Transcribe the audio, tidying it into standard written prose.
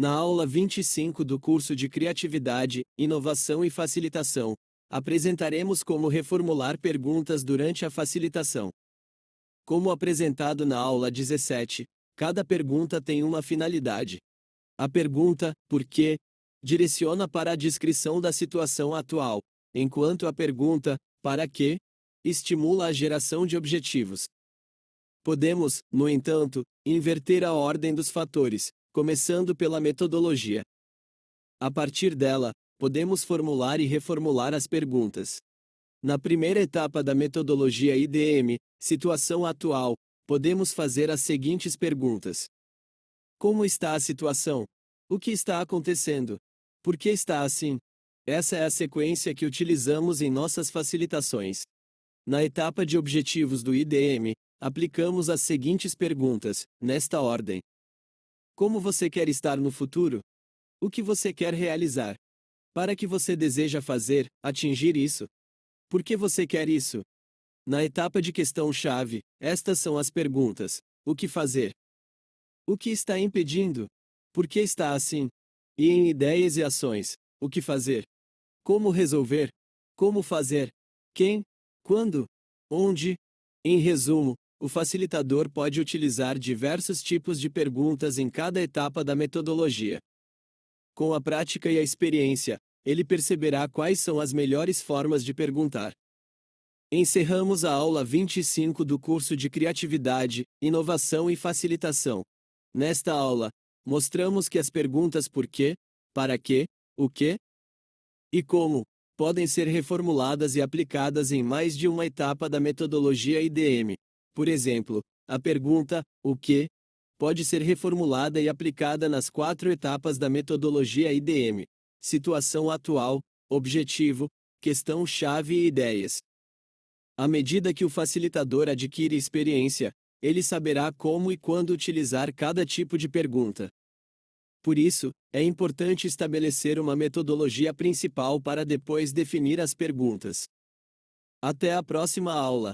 Na aula 25 do curso de Criatividade, Inovação e Facilitação, apresentaremos como reformular perguntas durante a facilitação. Como apresentado na aula 17, cada pergunta tem uma finalidade. A pergunta, por quê, direciona para a descrição da situação atual, enquanto a pergunta, para quê, estimula a geração de objetivos. Podemos, no entanto, inverter a ordem dos fatores, começando pela metodologia. A partir dela, podemos formular e reformular as perguntas. Na primeira etapa da metodologia IDM, situação atual, podemos fazer as seguintes perguntas: como está a situação? O que está acontecendo? Por que está assim? Essa é a sequência que utilizamos em nossas facilitações. Na etapa de objetivos do IDM, aplicamos as seguintes perguntas, nesta ordem: como você quer estar no futuro? O que você quer realizar? Para que você deseja fazer, atingir isso? Por que você quer isso? Na etapa de questão-chave, estas são as perguntas: o que fazer? O que está impedindo? Por que está assim? E em ideias e ações, o que fazer? Como resolver? Como fazer? Quem? Quando? Onde? Em resumo, o facilitador pode utilizar diversos tipos de perguntas em cada etapa da metodologia. Com a prática e a experiência, ele perceberá quais são as melhores formas de perguntar. Encerramos a aula 25 do curso de Criatividade, Inovação e Facilitação. Nesta aula, mostramos que as perguntas por quê, para quê, o quê e como podem ser reformuladas e aplicadas em mais de uma etapa da metodologia IDM. Por exemplo, a pergunta o que pode ser reformulada e aplicada nas 4 etapas da metodologia IDM: situação atual, objetivo, questão-chave e ideias. À medida que o facilitador adquire experiência, ele saberá como e quando utilizar cada tipo de pergunta. Por isso, é importante estabelecer uma metodologia principal para depois definir as perguntas. Até a próxima aula!